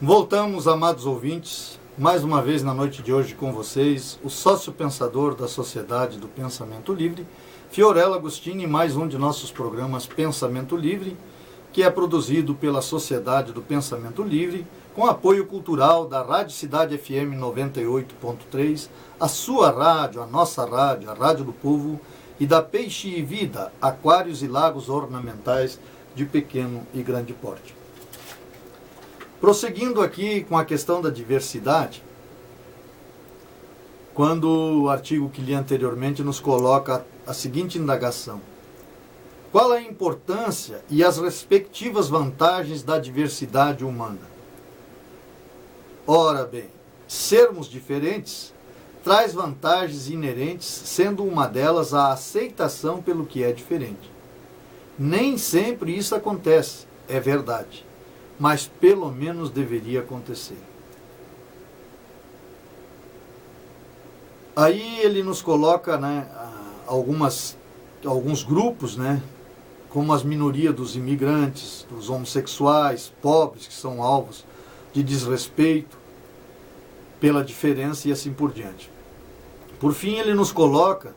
Voltamos, amados ouvintes, mais uma vez na noite de hoje com vocês, o sócio-pensador da Sociedade do Pensamento Livre, Fiorello Agostini, mais um de nossos programas Pensamento Livre, que é produzido pela Sociedade do Pensamento Livre, com apoio cultural da Rádio Cidade FM 98.3, a sua rádio, a nossa rádio, a Rádio do Povo, e da Peixe e Vida, aquários e lagos ornamentais de pequeno e grande porte. Prosseguindo aqui com a questão da diversidade, quando o artigo que li anteriormente nos coloca a seguinte indagação: qual a importância e as respectivas vantagens da diversidade humana? Ora bem, sermos diferentes traz vantagens inerentes, sendo uma delas a aceitação pelo que é diferente. Nem sempre isso acontece, é verdade, mas pelo menos deveria acontecer. Aí ele nos coloca, alguns grupos, como as minorias dos imigrantes, dos homossexuais, pobres, que são alvos de desrespeito pela diferença e assim por diante. Por fim, ele nos coloca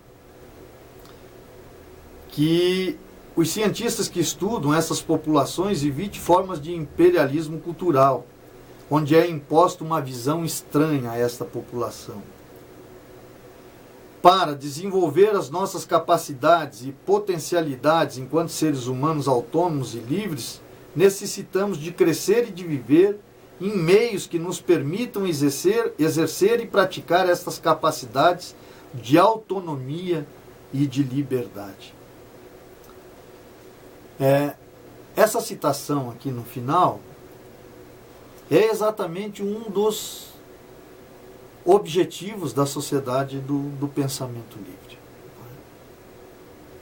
que os cientistas que estudam essas populações evitem formas de imperialismo cultural, onde é imposta uma visão estranha a esta população. Para desenvolver as nossas capacidades e potencialidades enquanto seres humanos autônomos e livres, necessitamos de crescer e de viver em meios que nos permitam exercer e praticar estas capacidades de autonomia e de liberdade. Essa citação aqui no final é exatamente um dos objetivos da Sociedade do Pensamento Livre.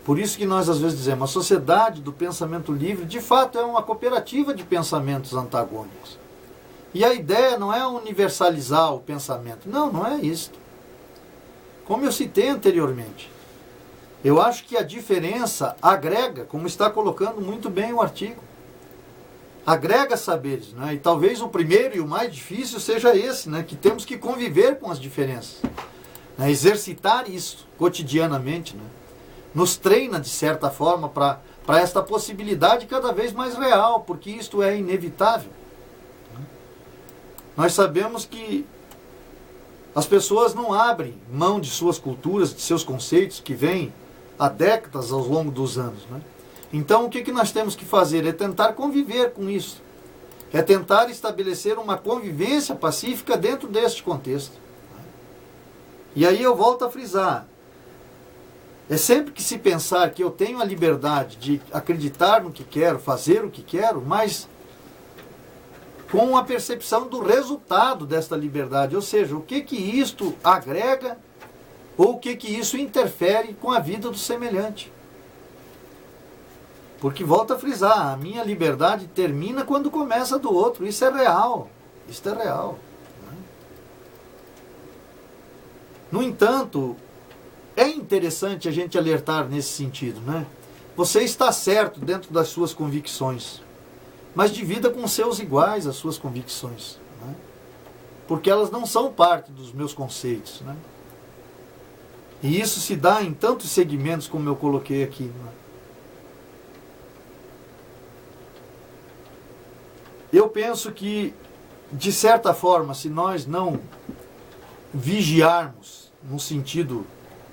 Por isso que nós às vezes dizemos, a Sociedade do Pensamento Livre de fato é uma cooperativa de pensamentos antagônicos. E a ideia não é universalizar o pensamento. Não é isso. Como eu citei anteriormente, eu acho que a diferença agrega, como está colocando muito bem o artigo, agrega saberes, E talvez o primeiro e o mais difícil seja esse, que temos que conviver com as diferenças, exercitar isso cotidianamente, nos treina de certa forma para esta possibilidade cada vez mais real, porque isto é inevitável. Nós sabemos que as pessoas não abrem mão de suas culturas, de seus conceitos que vêm há décadas ao longo dos anos. Então o que nós temos que fazer? É tentar conviver com isso. É tentar estabelecer uma convivência pacífica dentro deste contexto. E aí eu volto a frisar. É sempre que se pensar que eu tenho a liberdade de acreditar no que quero, fazer o que quero, mas com a percepção do resultado desta liberdade, ou seja, o que isto agrega ou o que isso interfere com a vida do semelhante. Porque, volto a frisar, a minha liberdade termina quando começa a do outro, isso é real, No entanto, é interessante a gente alertar nesse sentido, Você está certo dentro das suas convicções, mas divida com seus iguais as suas convicções, porque elas não são parte dos meus conceitos, E isso se dá em tantos segmentos como eu coloquei aqui. Eu penso que, de certa forma, se nós não vigiarmos, no sentido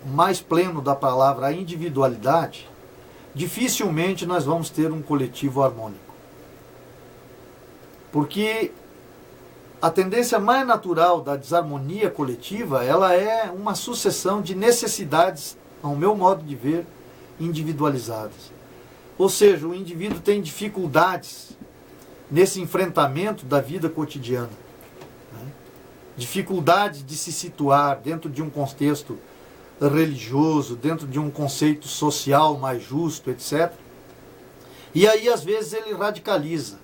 mais pleno da palavra, a individualidade, dificilmente nós vamos ter um coletivo harmônico. Porque a tendência mais natural da desarmonia coletiva, ela é uma sucessão de necessidades, ao meu modo de ver, individualizadas. Ou seja, o indivíduo tem dificuldades nesse enfrentamento da vida cotidiana. Dificuldade de se situar dentro de um contexto religioso, dentro de um conceito social mais justo, etc. E aí, às vezes, ele radicaliza.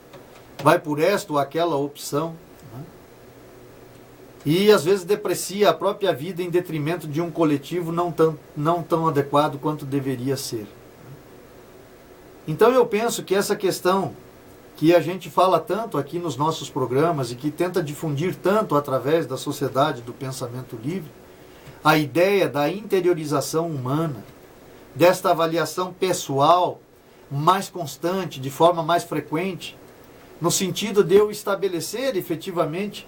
Vai por esta ou aquela opção, e às vezes deprecia a própria vida em detrimento de um coletivo não tão adequado quanto deveria ser. Então eu penso que essa questão que a gente fala tanto aqui nos nossos programas e que tenta difundir tanto através da Sociedade do Pensamento Livre, a ideia da interiorização humana, desta avaliação pessoal mais constante, de forma mais frequente, no sentido de eu estabelecer efetivamente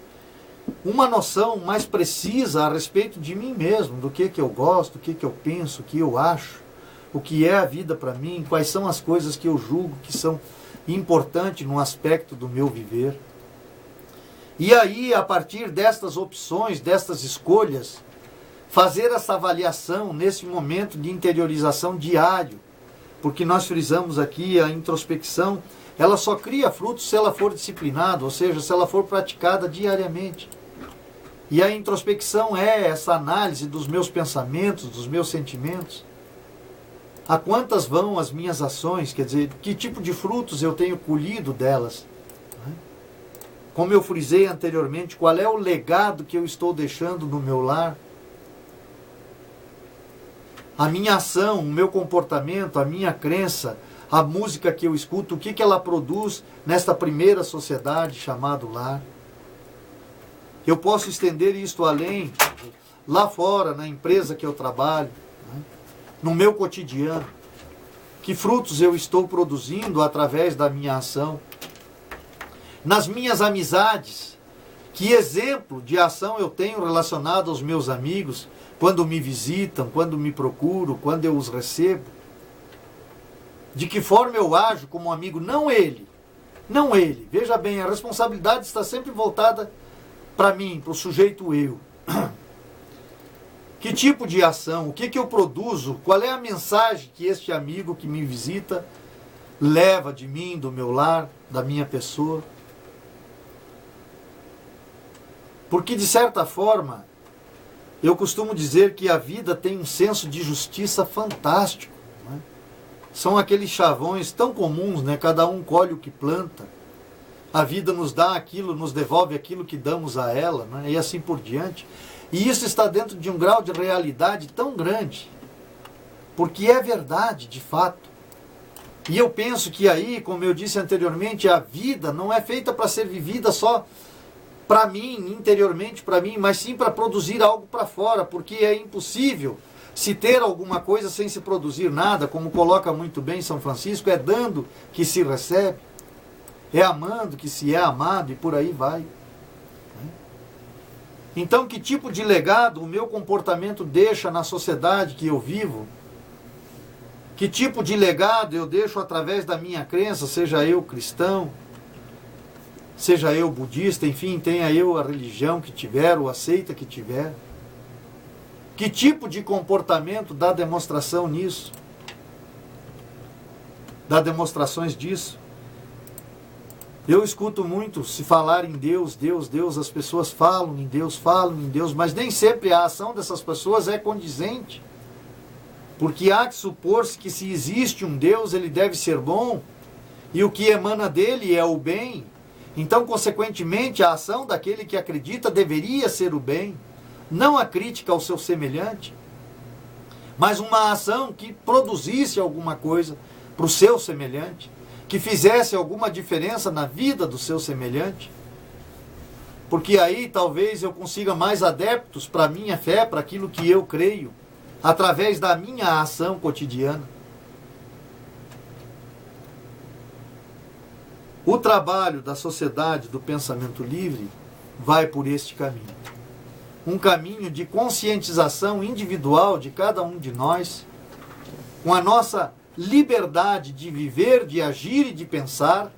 uma noção mais precisa a respeito de mim mesmo, do que eu gosto, o que eu penso, o que eu acho, o que é a vida para mim, quais são as coisas que eu julgo que são importantes no aspecto do meu viver. E aí, a partir destas opções, destas escolhas, fazer essa avaliação nesse momento de interiorização diário, porque nós frisamos aqui a introspecção, ela só cria frutos se ela for disciplinada, ou seja, se ela for praticada diariamente. E a introspecção é essa análise dos meus pensamentos, dos meus sentimentos. A quantas vão as minhas ações, quer dizer, que tipo de frutos eu tenho colhido delas. Como eu frisei anteriormente, qual é o legado que eu estou deixando no meu lar? A minha ação, o meu comportamento, a minha crença, a música que eu escuto, o que ela produz nesta primeira sociedade chamada lar. Eu posso estender isto além, lá fora, na empresa que eu trabalho, no meu cotidiano. Que frutos eu estou produzindo através da minha ação? Nas minhas amizades, que exemplo de ação eu tenho relacionado aos meus amigos, quando me visitam, quando me procuram, quando eu os recebo? De que forma eu ajo como um amigo? Não ele. Veja bem, a responsabilidade está sempre voltada para mim, para o sujeito eu. Que tipo de ação? O que eu produzo? Qual é a mensagem que este amigo que me visita leva de mim, do meu lar, da minha pessoa? Porque, de certa forma, eu costumo dizer que a vida tem um senso de justiça fantástico. Né? São aqueles chavões tão comuns, né? Cada um colhe o que planta. A vida nos dá aquilo, nos devolve aquilo que damos a ela, né? E assim por diante. E isso está dentro de um grau de realidade tão grande, porque é verdade, de fato. E eu penso que aí, como eu disse anteriormente, a vida não é feita para ser vivida só para mim, interiormente para mim, mas sim para produzir algo para fora, porque é impossível se ter alguma coisa sem se produzir nada, como coloca muito bem São Francisco, é dando que se recebe, é amando que se é amado e por aí vai. Então, que tipo de legado o meu comportamento deixa na sociedade que eu vivo? Que tipo de legado eu deixo através da minha crença, seja eu cristão, seja eu budista, enfim, tenha eu a religião que tiver, ou a seita que tiver? Que tipo de comportamento dá demonstração nisso? Dá demonstrações disso? Eu escuto muito se falar em Deus, Deus, Deus, as pessoas falam em Deus, mas nem sempre a ação dessas pessoas é condizente. Porque há que supor-se que se existe um Deus, ele deve ser bom, e o que emana dele é o bem. Então, consequentemente, a ação daquele que acredita deveria ser o bem, não a crítica ao seu semelhante, mas uma ação que produzisse alguma coisa para o seu semelhante, que fizesse alguma diferença na vida do seu semelhante, porque aí talvez eu consiga mais adeptos para a minha fé, para aquilo que eu creio, através da minha ação cotidiana. O trabalho da Sociedade do Pensamento Livre vai por este caminho. Um caminho de conscientização individual de cada um de nós, com a nossa liberdade de viver, de agir e de pensar,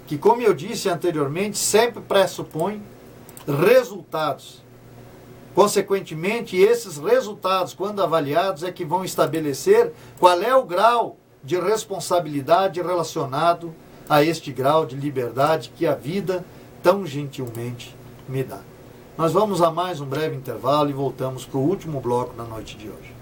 que, como eu disse anteriormente, sempre pressupõe resultados. Consequentemente, esses resultados, quando avaliados, é que vão estabelecer qual é o grau de responsabilidade relacionado a este grau de liberdade que a vida tão gentilmente me dá. Nós vamos a mais um breve intervalo e voltamos para o último bloco da noite de hoje.